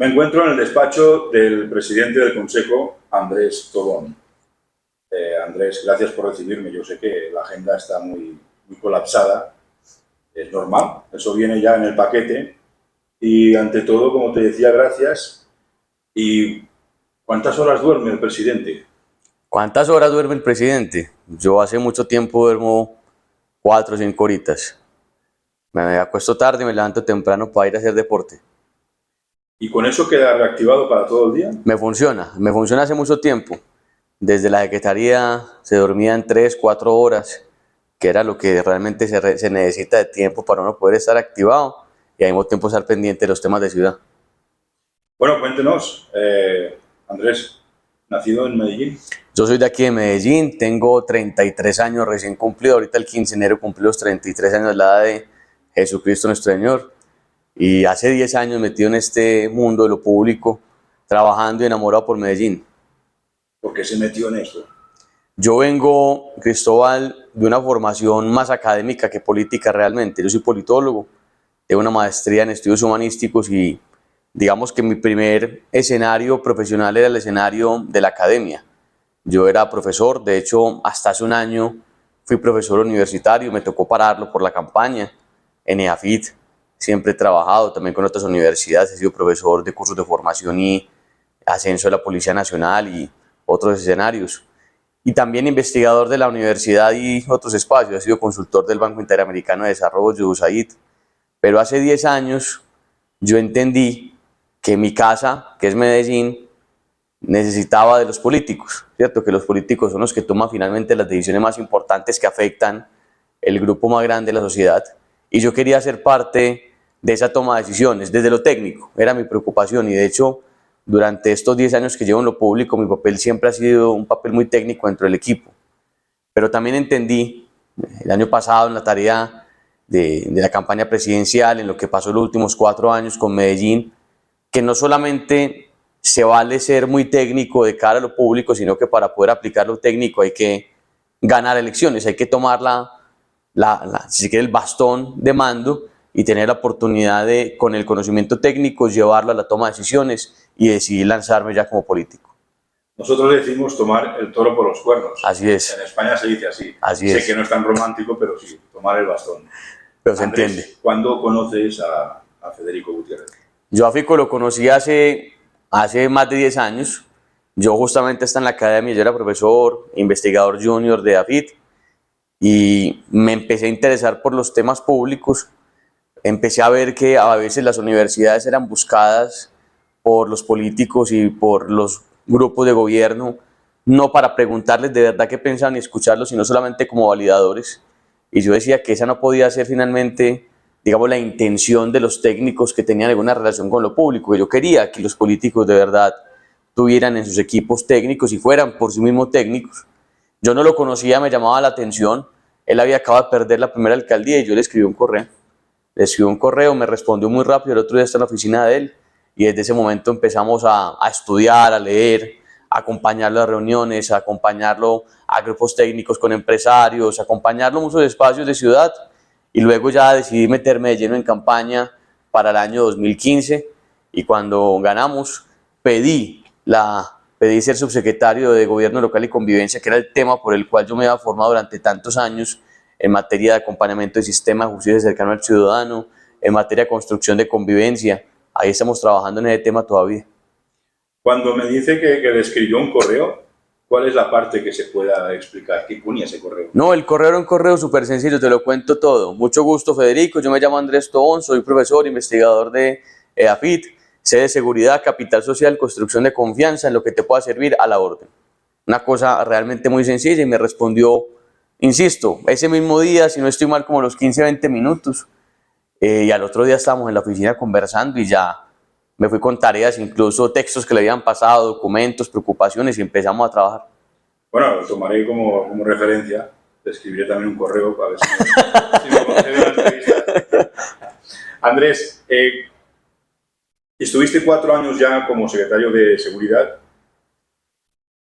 Me encuentro en el despacho del presidente del Consejo, Andrés Tobón. Andrés, gracias por recibirme. Yo sé que la agenda está muy colapsada. Es normal, eso viene ya en el paquete. Y ante todo, como te decía, gracias. ¿Y cuántas horas duerme el presidente? ¿Cuántas horas duerme el presidente? Yo hace mucho tiempo duermo 4 o 5 horitas. Me acuesto tarde y me levanto temprano para ir a hacer deporte. ¿Y con eso queda reactivado para todo el día? Me funciona hace mucho tiempo. Desde la secretaría se dormían 3, 4 horas, que era lo que realmente se necesita de tiempo para uno poder estar activado y al mismo tiempo estar pendiente de los temas de ciudad. Bueno, cuéntenos, Andrés, nacido en Medellín. Yo soy de aquí de Medellín, tengo 33 años recién cumplido, ahorita el 15 de enero cumplí los 33 años, la edad de Jesucristo nuestro Señor. Y hace 10 años metido en este mundo de lo público, trabajando y enamorado por Medellín. ¿Por qué se metió en esto? Yo vengo, Cristóbal, de una formación más académica que política realmente. Yo soy politólogo, tengo una maestría en estudios humanísticos y digamos que mi primer escenario profesional era el escenario de la academia. Yo era profesor, de hecho hasta hace un año fui profesor universitario, me tocó pararlo por la campaña en EAFIT. Siempre he trabajado también con otras universidades, he sido profesor de cursos de formación y ascenso de la Policía Nacional y otros escenarios. Y también investigador de la universidad y otros espacios, he sido consultor del Banco Interamericano de Desarrollo, USAID. Pero hace 10 años yo entendí que mi casa, que es Medellín, necesitaba de los políticos, ¿cierto? Que los políticos son los que toman finalmente las decisiones más importantes que afectan el grupo más grande de la sociedad. Y yo quería ser parte de esa toma de decisiones, desde lo técnico, era mi preocupación. Y de hecho, durante estos 10 años que llevo en lo público, mi papel siempre ha sido un papel muy técnico dentro del equipo. Pero también entendí, el año pasado en la tarea de la campaña presidencial, en lo que pasó los últimos 4 años con Medellín, que no solamente se vale ser muy técnico de cara a lo público, sino que para poder aplicar lo técnico hay que ganar elecciones, hay que tomar si quiere, el bastón de mando y tener la oportunidad de, con el conocimiento técnico, llevarlo a la toma de decisiones y decidir lanzarme ya como político. Nosotros decimos tomar el toro por los cuernos. Así es. En España se dice así. Así sé es. que no es tan romántico, pero sí, tomar el bastón. Pero se Andrés, entiende. ¿cuándo conoces a Federico Gutiérrez? Yo a Fico lo conocí hace más de 10 años. Yo justamente estaba en la academia, yo era profesor, investigador junior de AFIT y me empecé a interesar por los temas públicos. Empecé a ver que a veces las universidades eran buscadas por los políticos y por los grupos de gobierno, no para preguntarles de verdad qué pensaban y escucharlos, sino solamente como validadores. Y yo decía que esa no podía ser finalmente, digamos, la intención de los técnicos que tenían alguna relación con lo público. Yo quería que los políticos de verdad tuvieran en sus equipos técnicos y fueran por sí mismos técnicos. Yo no lo conocía, me llamaba la atención. Él había acabado de perder la primera alcaldía y yo le escribí un correo. Me respondió muy rápido, el otro día está en la oficina de él y desde ese momento empezamos a estudiar, a leer, a acompañarlo a reuniones, a acompañarlo a grupos técnicos con empresarios, a acompañarlo en muchos espacios de ciudad y luego ya decidí meterme de lleno en campaña para el año 2015 y cuando ganamos pedí ser subsecretario de Gobierno Local y Convivencia, que era el tema por el cual yo me había formado durante tantos años en materia de acompañamiento del sistema de justicia cercano al ciudadano, en materia de construcción de convivencia. Ahí estamos trabajando en ese tema todavía. Cuando me dice que le escribió un correo, ¿cuál es la parte que se pueda explicar? ¿Qué ponía ese correo? No, el correo era un correo súper sencillo, te lo cuento todo. Mucho gusto, Federico. Yo me llamo Andrés Tobón, soy profesor, investigador de EAFIT, sede de seguridad, capital social, construcción de confianza, en lo que te pueda servir a la orden. Una cosa realmente muy sencilla y me respondió, insisto, ese mismo día, si no estoy mal, como los 15, 20 minutos. Y al otro día estábamos en la oficina conversando y ya me fui con tareas, incluso textos que le habían pasado, documentos, preocupaciones y empezamos a trabajar. Bueno, lo tomaré como referencia. Te escribiré también un correo para ver si me concede la entrevista. Andrés, estuviste 4 años ya como secretario de Seguridad.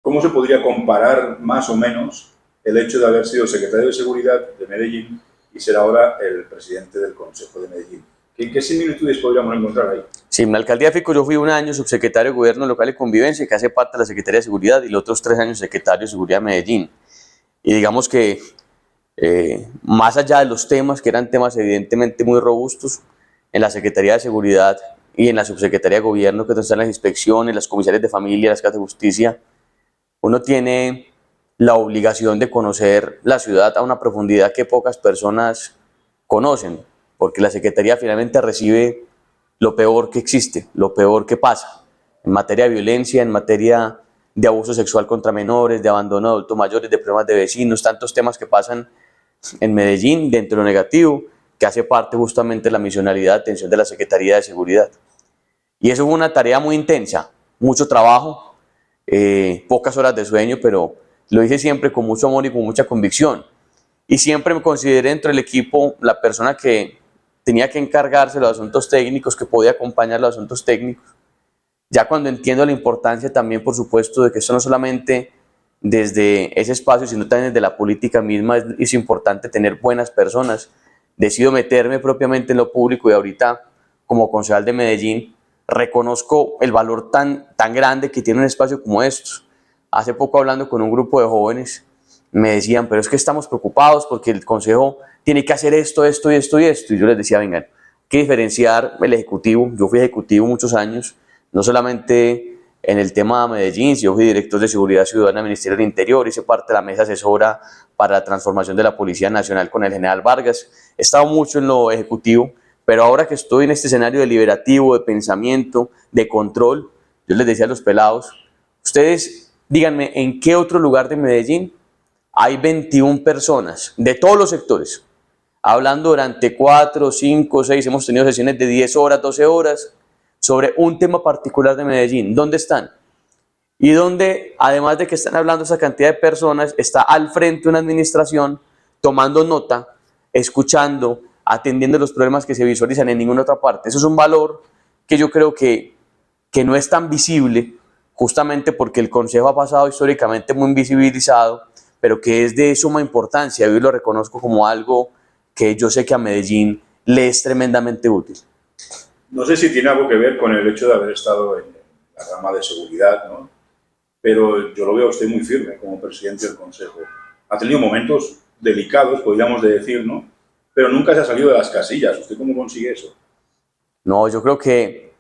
¿Cómo se podría comparar más o menos el hecho de haber sido secretario de Seguridad de Medellín y ser ahora el presidente del Consejo de Medellín? ¿Qué similitudes podríamos encontrar ahí? Sí, en la alcaldía de Fico yo fui un año subsecretario de Gobierno Local y Convivencia, que hace parte de la Secretaría de Seguridad, y los otros 3 años secretario de Seguridad de Medellín. Y digamos que más allá de los temas, que eran temas evidentemente muy robustos, en la Secretaría de Seguridad y en la Subsecretaría de Gobierno, que están las inspecciones, las comisarías de familia, las casas de justicia, uno tiene la obligación de conocer la ciudad a una profundidad que pocas personas conocen, porque la Secretaría finalmente recibe lo peor que existe, lo peor que pasa, en materia de violencia, en materia de abuso sexual contra menores, de abandono de adultos mayores, de problemas de vecinos, tantos temas que pasan en Medellín, dentro de lo negativo, que hace parte justamente de la misionalidad de atención de la Secretaría de Seguridad. Y eso fue una tarea muy intensa, mucho trabajo, pocas horas de sueño, pero lo hice siempre con mucho amor y con mucha convicción. Y siempre me consideré dentro del equipo la persona que tenía que encargarse de los asuntos técnicos, que podía acompañar los asuntos técnicos. Ya cuando entiendo la importancia también, por supuesto, de que esto no solamente desde ese espacio, sino también desde la política misma, es importante tener buenas personas. Decido meterme propiamente en lo público y ahorita, como concejal de Medellín, reconozco el valor tan grande que tiene un espacio como estos. Hace poco, hablando con un grupo de jóvenes, me decían, pero es que estamos preocupados porque el consejo tiene que hacer esto, esto y esto y esto. Y yo les decía, vengan, hay que diferenciar el ejecutivo. Yo fui ejecutivo muchos años, no solamente en el tema de Medellín, yo fui director de Seguridad Ciudadana del Ministerio del Interior, hice parte de la mesa asesora para la transformación de la Policía Nacional con el general Vargas. He estado mucho en lo ejecutivo, pero ahora que estoy en este escenario deliberativo, de pensamiento, de control, yo les decía a los pelados, ustedes díganme en qué otro lugar de Medellín hay 21 personas de todos los sectores, hablando durante 4, 5, 6, hemos tenido sesiones de 10 horas, 12 horas, sobre un tema particular de Medellín. ¿Dónde están? Y donde, además de que están hablando esa cantidad de personas, está al frente una administración tomando nota, escuchando, atendiendo los problemas que se visualizan en ninguna otra parte. Eso es un valor que yo creo que no es tan visible, justamente porque el Consejo ha pasado históricamente muy invisibilizado, pero que es de suma importancia. Hoy lo reconozco como algo que yo sé que a Medellín le es tremendamente útil. No sé si tiene algo que ver con el hecho de haber estado en la rama de seguridad, ¿no? Pero yo lo veo a usted muy firme como presidente del Consejo. Ha tenido momentos delicados, podríamos decir, ¿no? Pero nunca se ha salido de las casillas. ¿Usted cómo consigue eso? No, yo creo que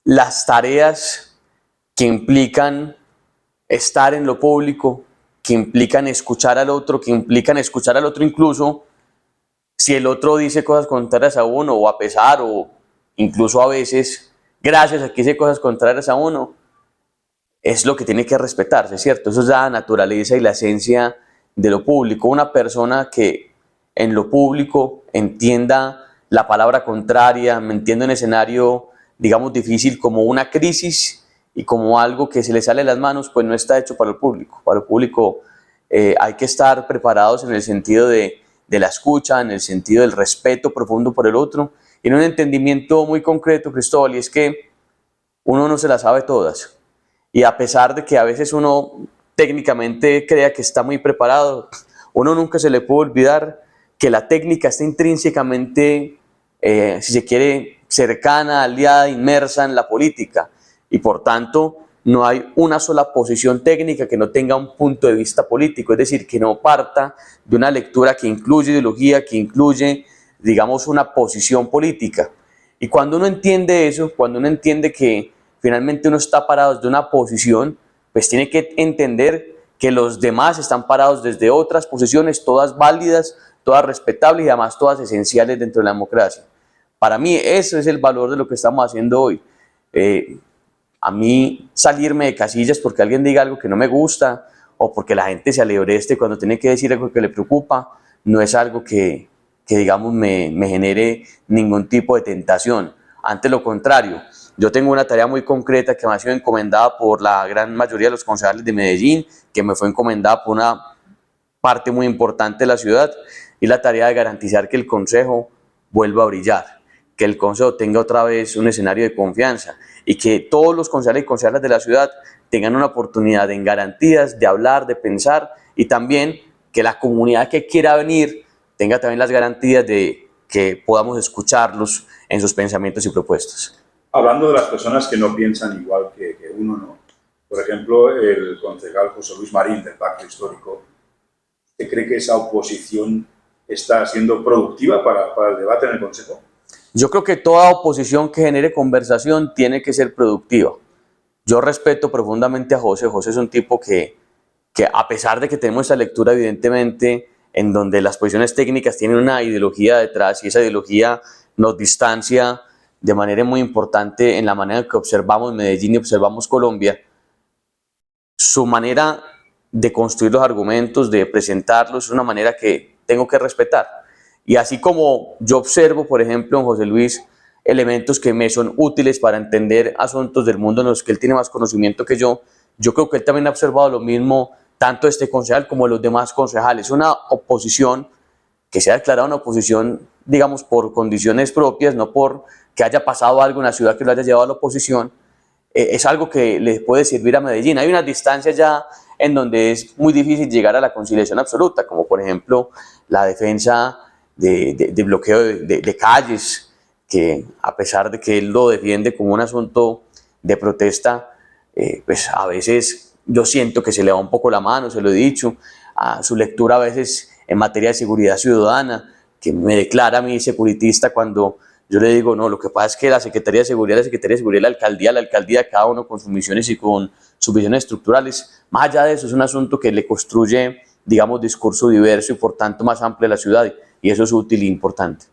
las tareas que implican estar en lo público, que implican escuchar al otro, incluso si el otro dice cosas contrarias a uno, o a pesar, o incluso a veces, gracias a que dice cosas contrarias a uno, es lo que tiene que respetarse, ¿cierto? Eso es la naturaleza y la esencia de lo público. Una persona que en lo público entienda la palabra contraria, me entiendo en escenario, digamos, difícil como una crisis y como algo que se le sale de las manos, pues no está hecho para el público. Para el público hay que estar preparados en el sentido de la escucha, en el sentido del respeto profundo por el otro, y en un entendimiento muy concreto, Cristóbal, y es que uno no se las sabe todas. Y a pesar de que a veces uno técnicamente crea que está muy preparado, uno nunca se le puede olvidar que la técnica está intrínsecamente, si se quiere, cercana, aliada, inmersa en la política. Y por tanto, no hay una sola posición técnica que no tenga un punto de vista político, es decir, que no parta de una lectura que incluye ideología, que incluye, digamos, una posición política. Y cuando uno entiende eso, cuando uno entiende que finalmente uno está parado desde una posición, pues tiene que entender que los demás están parados desde otras posiciones, todas válidas, todas respetables y además todas esenciales dentro de la democracia. Para mí ese es el valor de lo que estamos haciendo hoy. A mí salirme de casillas porque alguien diga algo que no me gusta o porque la gente se alebreste cuando tiene que decir algo que le preocupa, no es algo que digamos, me genere ningún tipo de tentación. Ante lo contrario, yo tengo una tarea muy concreta que me ha sido encomendada por la gran mayoría de los concejales de Medellín, que me fue encomendada por una parte muy importante de la ciudad, y la tarea de garantizar que el Consejo vuelva a brillar, que el Consejo tenga otra vez un escenario de confianza y que todos los concejales y concejalas de la ciudad tengan una oportunidad en garantías de hablar, de pensar, y también que la comunidad que quiera venir tenga también las garantías de que podamos escucharlos en sus pensamientos y propuestas. Hablando de las personas que no piensan igual que uno, ¿no? Por ejemplo, el concejal José Luis Marín del Pacto Histórico, ¿usted cree que esa oposición está siendo productiva para el debate en el Consejo? Yo creo que toda oposición que genere conversación tiene que ser productiva. Yo respeto profundamente a José. José es un tipo que a pesar de que tenemos esta lectura evidentemente en donde las posiciones técnicas tienen una ideología detrás y esa ideología nos distancia de manera muy importante en la manera en que observamos Medellín y observamos Colombia, su manera de construir los argumentos, de presentarlos, es una manera que tengo que respetar. Y así como yo observo, por ejemplo, en José Luis, elementos que me son útiles para entender asuntos del mundo en los que él tiene más conocimiento que yo creo que él también ha observado lo mismo, tanto este concejal como los demás concejales. Una oposición que se ha declarado una oposición, digamos, por condiciones propias, no por que haya pasado algo en la ciudad que lo haya llevado a la oposición, es algo que le puede servir a Medellín. Hay unas distancias ya en donde es muy difícil llegar a la conciliación absoluta, como por ejemplo la defensa de bloqueo de calles, que a pesar de que él lo defiende como un asunto de protesta, pues a veces yo siento que se le va un poco la mano, se lo he dicho, a su lectura a veces en materia de seguridad ciudadana, que me declara a mí securitista cuando yo le digo, no, lo que pasa es que la Secretaría de Seguridad, la alcaldía, cada uno con sus misiones y con sus visiones estructurales. Más allá de eso, es un asunto que le construye, digamos, discurso diverso y por tanto más amplio a la ciudad, y eso es útil e importante.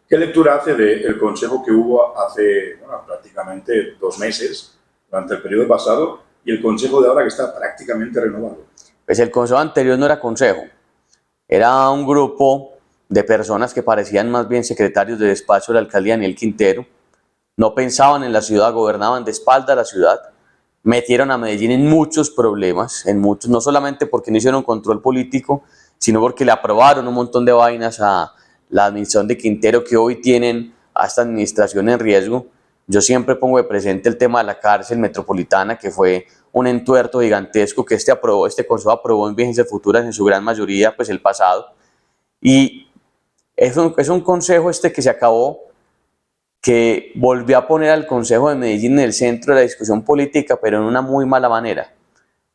¿Qué lectura hace del consejo que hubo hace prácticamente 2 meses, durante el periodo pasado, y el consejo de ahora que está prácticamente renovado? Pues el consejo anterior no era consejo, era un grupo de personas que parecían más bien secretarios de despacho de la alcaldía Daniel Quintero, no pensaban en la ciudad, gobernaban de espalda a la ciudad, metieron a Medellín en muchos problemas, no solamente porque no hicieron control político, sino porque le aprobaron un montón de vainas a la administración de Quintero que hoy tienen a esta administración en riesgo. Yo siempre pongo de presente el tema de la cárcel metropolitana, que fue un entuerto gigantesco que este consejo aprobó en vigencias futuras en su gran mayoría, pues el pasado. Y es un consejo que se acabó, que volvió a poner al Consejo de Medellín en el centro de la discusión política, pero en una muy mala manera.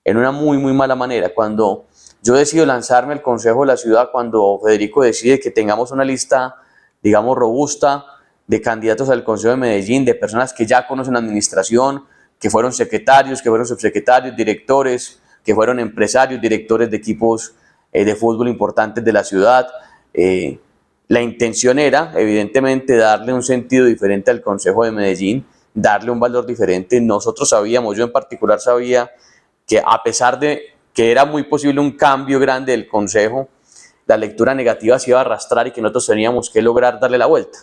En una muy mala manera. Cuando yo decido lanzarme al Consejo de la Ciudad, cuando Federico decide que tengamos una lista, digamos, robusta de candidatos al Consejo de Medellín, de personas que ya conocen la administración, que fueron secretarios, que fueron subsecretarios, directores, que fueron empresarios, directores de equipos de fútbol importantes de la ciudad. La intención era, evidentemente, darle un sentido diferente al Consejo de Medellín, darle un valor diferente. Nosotros sabíamos, yo en particular sabía, que a pesar de que era muy posible un cambio grande del Consejo, la lectura negativa se iba a arrastrar y que nosotros teníamos que lograr darle la vuelta.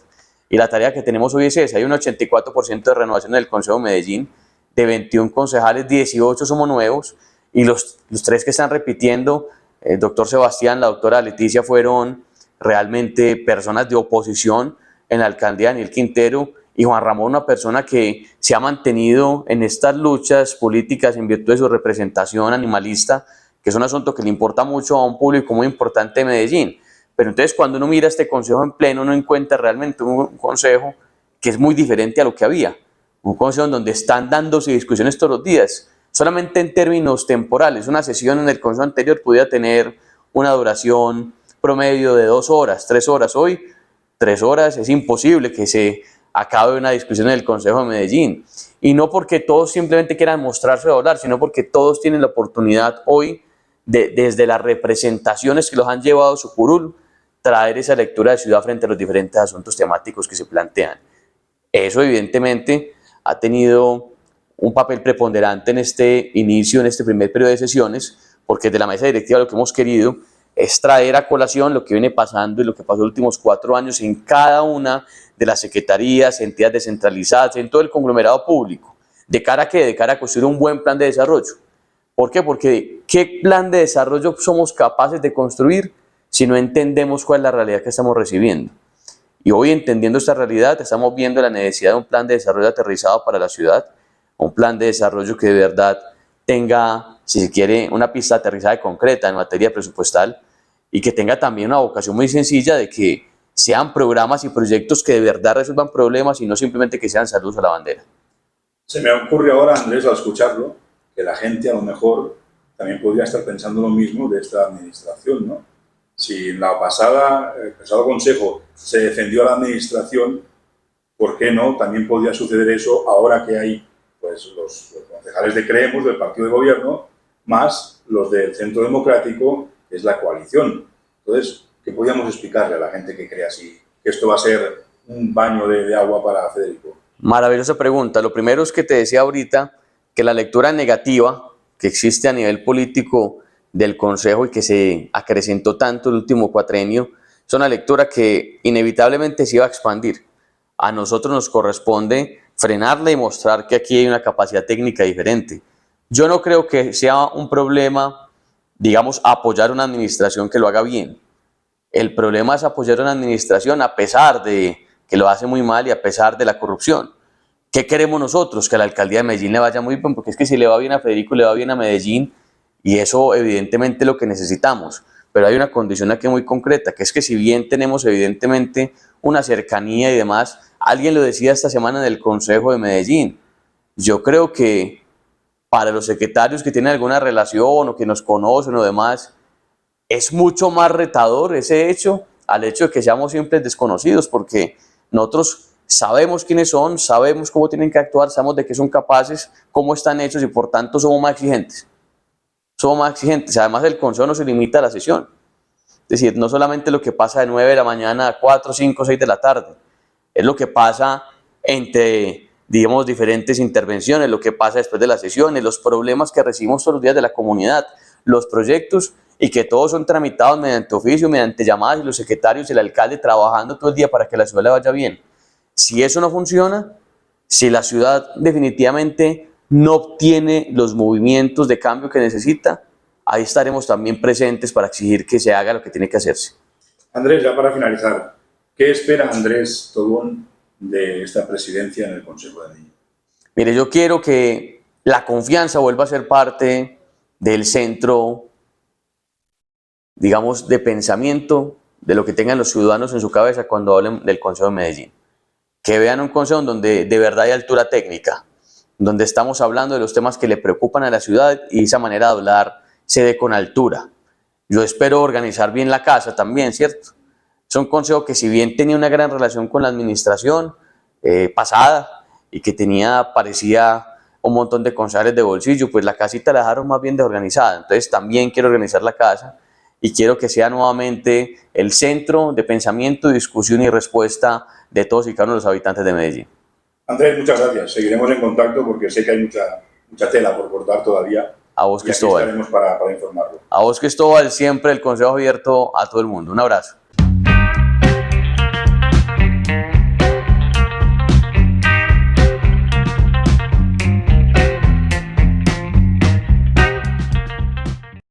Y la tarea que tenemos hoy es esa. Hay un 84% de renovación del Consejo de Medellín, de 21 concejales, 18 somos nuevos, y los 3 que están repitiendo, el doctor Sebastián, la doctora Leticia, fueron realmente personas de oposición en la alcaldía Daniel Quintero, y Juan Ramón, una persona que se ha mantenido en estas luchas políticas en virtud de su representación animalista, que es un asunto que le importa mucho a un público muy importante de Medellín. Pero entonces cuando uno mira este consejo en pleno, uno encuentra realmente un consejo que es muy diferente a lo que había. Un consejo en donde están dándose discusiones todos los días. Solamente en términos temporales, una sesión en el consejo anterior podía tener una duración promedio de 2 horas, 3 horas. Hoy, 3 horas, es imposible que se acabe una discusión en el Consejo de Medellín. Y no porque todos simplemente quieran mostrarse o hablar, sino porque todos tienen la oportunidad hoy, desde las representaciones que los han llevado a su curul, traer esa lectura de ciudad frente a los diferentes asuntos temáticos que se plantean. Eso evidentemente ha tenido un papel preponderante en este inicio, en este primer periodo de sesiones, porque de la mesa directiva lo que hemos querido es traer a colación lo que viene pasando y lo que pasó los últimos 4 años en cada una de las secretarías, entidades descentralizadas, en todo el conglomerado público. ¿De cara a qué? De cara a construir un buen plan de desarrollo. ¿Por qué? Porque ¿qué plan de desarrollo somos capaces de construir si no entendemos cuál es la realidad que estamos recibiendo? Y hoy, entendiendo esta realidad, estamos viendo la necesidad de un plan de desarrollo aterrizado para la ciudad, un plan de desarrollo que de verdad tenga, si se quiere, una pista aterrizada y concreta en materia presupuestal, y que tenga también una vocación muy sencilla de que sean programas y proyectos que de verdad resuelvan problemas y no simplemente que sean saludos a la bandera. Se me ocurre ahora, Andrés, al escucharlo, que la gente a lo mejor también podría estar pensando lo mismo de esta administración, ¿no? Si en la el pasado Consejo se defendió a la administración, ¿por qué no? También podría suceder eso ahora que hay pues, los concejales de Creemos, del partido de gobierno, más los del Centro Democrático, que es la coalición. Entonces, ¿qué podríamos explicarle a la gente que cree así? Que esto va a ser un baño de agua para Federico. Maravillosa pregunta. Lo primero es que te decía ahorita que la lectura negativa que existe a nivel político del Consejo y que se acrecentó tanto el último cuatrenio es una lectura que inevitablemente se iba a expandir. A nosotros nos corresponde frenarla y mostrar que aquí hay una capacidad técnica diferente. Yo no creo que sea un problema, digamos, apoyar una administración que lo haga bien. El problema es apoyar una administración a pesar de que lo hace muy mal y a pesar de la corrupción. ¿Qué queremos nosotros? Que a la alcaldía de Medellín le vaya muy bien, porque es que si le va bien a Federico, le va bien a Medellín, y eso evidentemente es lo que necesitamos. Pero hay una condición aquí muy concreta, que es que si bien tenemos evidentemente una cercanía y demás, alguien lo decía esta semana en el Consejo de Medellín, yo creo que para los secretarios que tienen alguna relación o que nos conocen o demás, es mucho más retador ese hecho al hecho de que seamos siempre desconocidos, porque nosotros sabemos quiénes son, sabemos cómo tienen que actuar, sabemos de qué son capaces, cómo están hechos y por tanto somos más exigentes. Somos más exigentes. Además, el Consejo no se limita a la sesión. Es decir, no solamente lo que pasa de 9 de la mañana a 4, 5, 6 de la tarde, es lo que pasa entre, digamos, diferentes intervenciones, lo que pasa después de las sesiones, los problemas que recibimos todos los días de la comunidad, los proyectos, y que todos son tramitados mediante oficio, mediante llamadas, y los secretarios y el alcalde trabajando todo el día para que la ciudad le vaya bien. Si eso no funciona, si la ciudad definitivamente no obtiene los movimientos de cambio que necesita, ahí estaremos también presentes para exigir que se haga lo que tiene que hacerse. Andrés, ya para finalizar, ¿qué espera Andrés Tobón de esta presidencia en el Consejo de Medellín? Mire, yo quiero que la confianza vuelva a ser parte del centro, digamos, de pensamiento de lo que tengan los ciudadanos en su cabeza cuando hablen del Consejo de Medellín. Que vean un consejo donde de verdad hay altura técnica, donde estamos hablando de los temas que le preocupan a la ciudad y esa manera de hablar se dé con altura. Yo espero organizar bien la casa también, ¿cierto? Es un consejo que si bien tenía una gran relación con la administración pasada y que parecía un montón de concejales de bolsillo, pues la casita la dejaron más bien desorganizada. Entonces también quiero organizar la casa y quiero que sea nuevamente el centro de pensamiento, discusión y respuesta de todos y cada uno de los habitantes de Medellín. Andrés, muchas gracias. Seguiremos en contacto porque sé que hay mucha tela por cortar todavía. A vos, Cristóbal. Estaremos para informarlo. A vos, Cristóbal, siempre el consejo abierto a todo el mundo. Un abrazo.